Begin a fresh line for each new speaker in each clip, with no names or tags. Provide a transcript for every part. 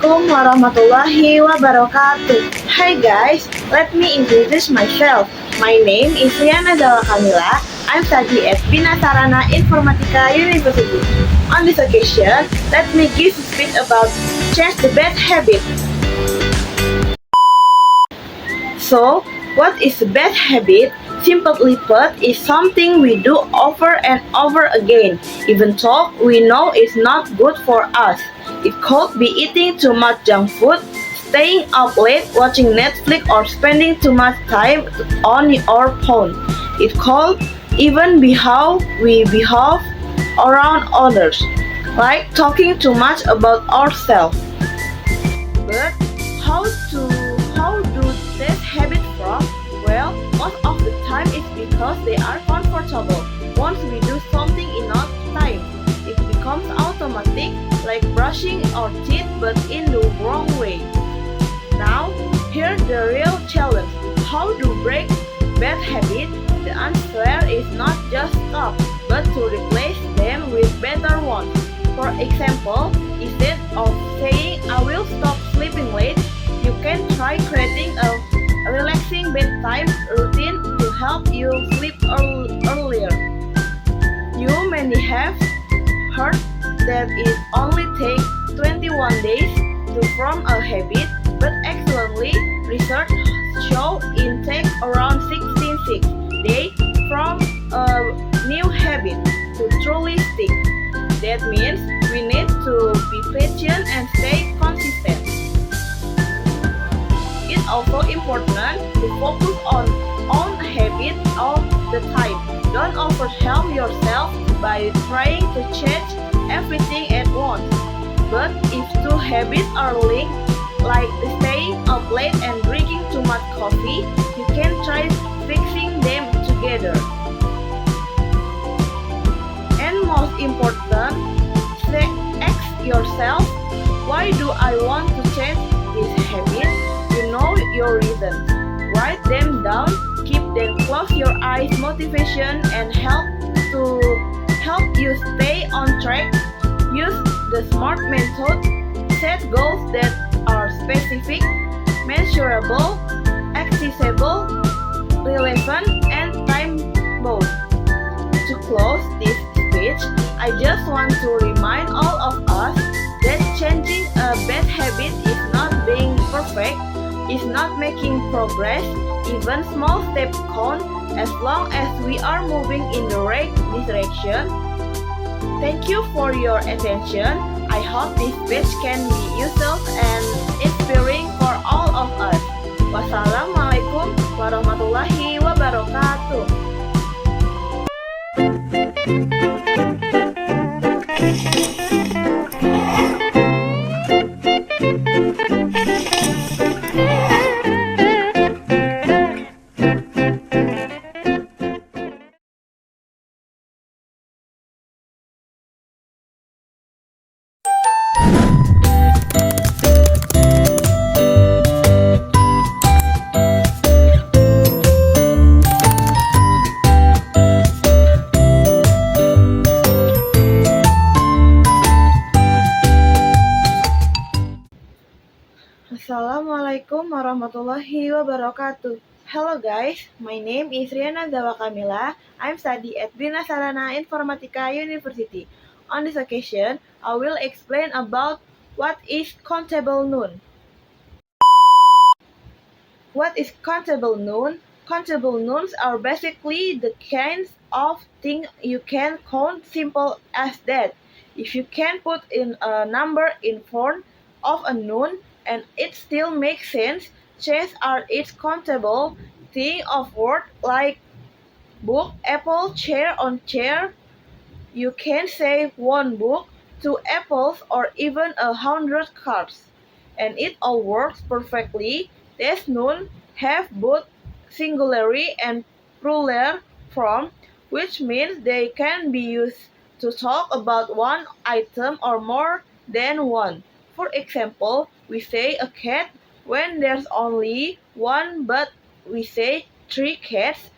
Assalamualaikum warahmatullahi wabarakatuh. Hi guys, let me introduce myself. My name is Riana Zawa Kamila. I'm studying at Bina Sarana Informatika University. On this occasion, let me give a speech about change the bad habit. So, what is a bad habit? Simply put, is something we do over and over again, even though we know it's not good for us. It could be eating too much junk food, staying up late watching Netflix, or spending too much time on our phone. It could even be how we behave around others, like talking too much about ourselves. But how do these habits from? Well, most of the time it's because they are comfortable. Once we do something enough time, it becomes automatic, like brushing our teeth but in the wrong way. Now, here's the real challenge. How to break bad habits? The answer is not just stop, but to replace them with better ones. For example, instead of saying I will stop sleeping late, you can try creating a relaxing bedtime routine to help you sleep earlier. You may have heard that it only takes 21 days to form a habit, but actually, research shows it takes around 66 days from a new habit to truly stick. That means we need to be patient and stay consistent. It's also important to focus on habits all the time. Don't overwhelm yourself by trying to change everything at once. But if two habits are linked, like staying up late and drinking too much coffee, you can try fixing them together. And most important, ask yourself, why do I want to change this habit? You know your reasons. Write them down, keep them close your eyes, motivation and help you stay on track. Use the SMART method. Set goals that are specific, measurable, accessible, relevant, and time-bound. To close this speech, I just want to remind all of us that changing a bad habit is not being perfect, is not making progress. Even small steps count as long as we are moving in the right direction. Thank you for your attention. I hope this speech can be useful and inspiring for all of us. Wassalamualaikum warahmatullahi wabarakatuh. Assalamualaikum warahmatullahi wabarakatuh. Hello guys, my name is Riana Zawa Kamila. I'm studying at Bina Sarana Informatika University. On this occasion, I will explain about what is countable noun. What is countable noun? Countable nouns are basically the kinds of things you can count, simple as that. If you can put in a number in front of a noun and it still makes sense, chairs are its countable. Think of words like book, apple, chair on chair. You can say one book, two apples, or even 100 cards. And it all works perfectly. These nouns have both singular and plural form, which means they can be used to talk about one item or more than one. For example, we say a cat when there's only one, but we say three cats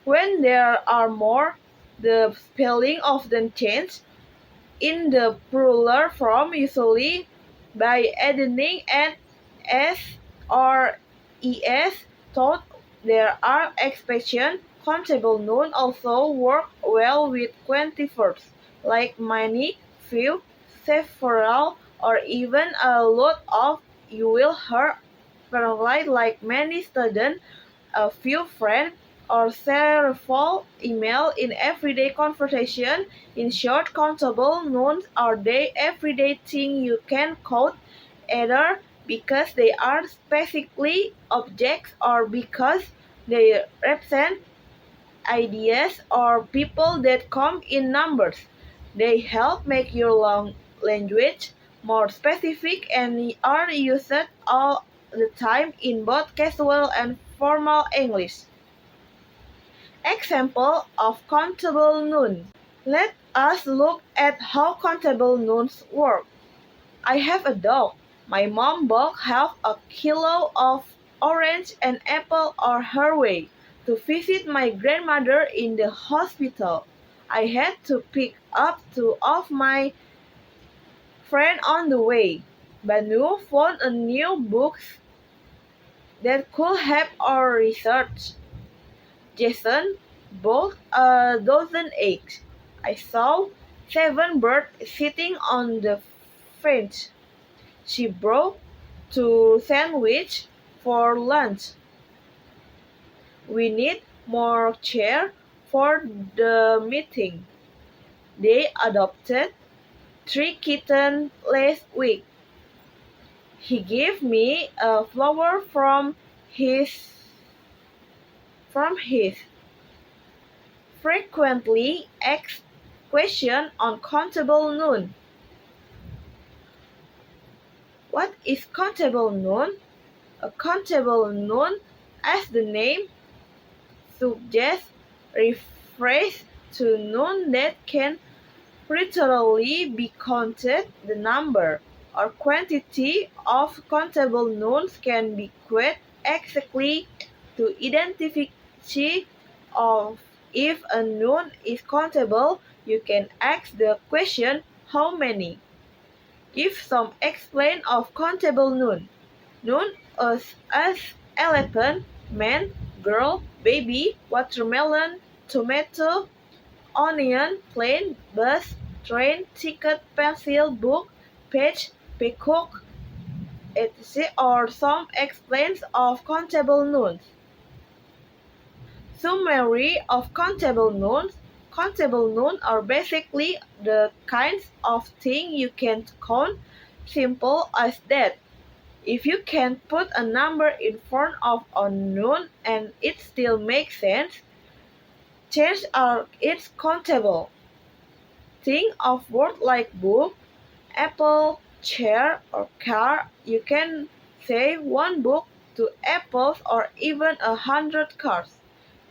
when there are more. The spelling often changes. In the plural form, usually by adding an s or es. Thought there are expressions. Countable nouns also work well with quantifiers like many, few, several, or even a lot of. You will hear verbs like many students, a few friends, or several email in everyday conversation. In short, countable nouns are the everyday thing you can count, either because they are specifically objects or because they represent ideas or people that come in numbers. They help make your language more specific and are used all the time in both casual and formal English. Example of countable nouns. Let us look at how countable nouns work. I have a dog. My mom bought half a kilo of orange and apple on her way to visit my grandmother in the hospital. I had to pick up two of my friends on the way. Banu found a new book that could help our research. Jason bought a dozen eggs. I saw 7 birds sitting on the fence. She brought 2 sandwiches for lunch. We need more chairs for the meeting. They adopted 3 kittens last week. He gave me a flower from his frequently asked question on countable noun. What is countable noun? A countable noun, as the name suggests, refers to noun that can literally be counted. The number or quantity of countable nouns can be quite exactly to identify of if a noun is countable. You can ask the question how many. Give some explain of countable noun. Noun as elephant, man, girl, baby, watermelon, tomato, onion, plane, bus, train, ticket, pencil, book, page, peacock, etc. or some explains of countable nouns. Summary of countable nouns. Countable nouns are basically the kinds of things you can count. Simple as that. If you can put a number in front of a noun and it still makes sense, chances are it's countable. Think of words like book, apple, chair, or car. You can say one book, 2 apples, or even 100 cars,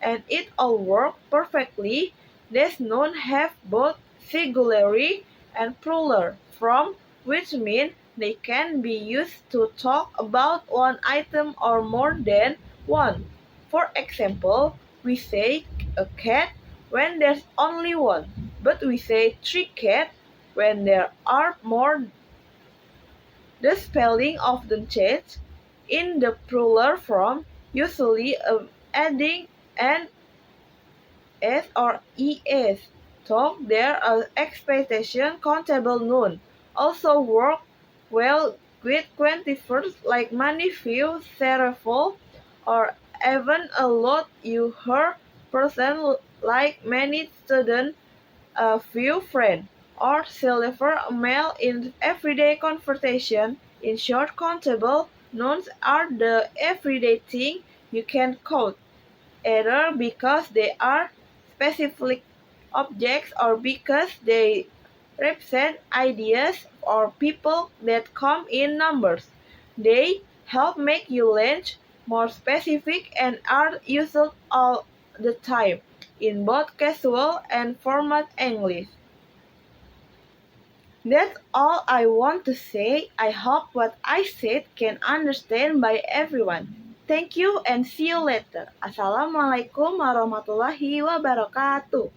and it all works perfectly. These nouns have both singularity and plural form, which means they can be used to talk about one item or more than one. For example, we say a cat when there's only one, but we say 3 cats when there are more. The spelling often changes in the plural form, usually adding an s or es. So there are expectation countable noun. Also work well with quantifiers like many, few, several, or even a lot. You hear person like many students, a few friends, or deliver a mail in everyday conversation. In short, countable nouns are the everyday thing you can count, either because they are specific objects or because they represent ideas or people that come in numbers. They help make your language more specific and are used all the time in both casual and formal English. That's all I want to say. I hope what I said can understand by everyone. Thank you and see you later. Assalamualaikum warahmatullahi wabarakatuh.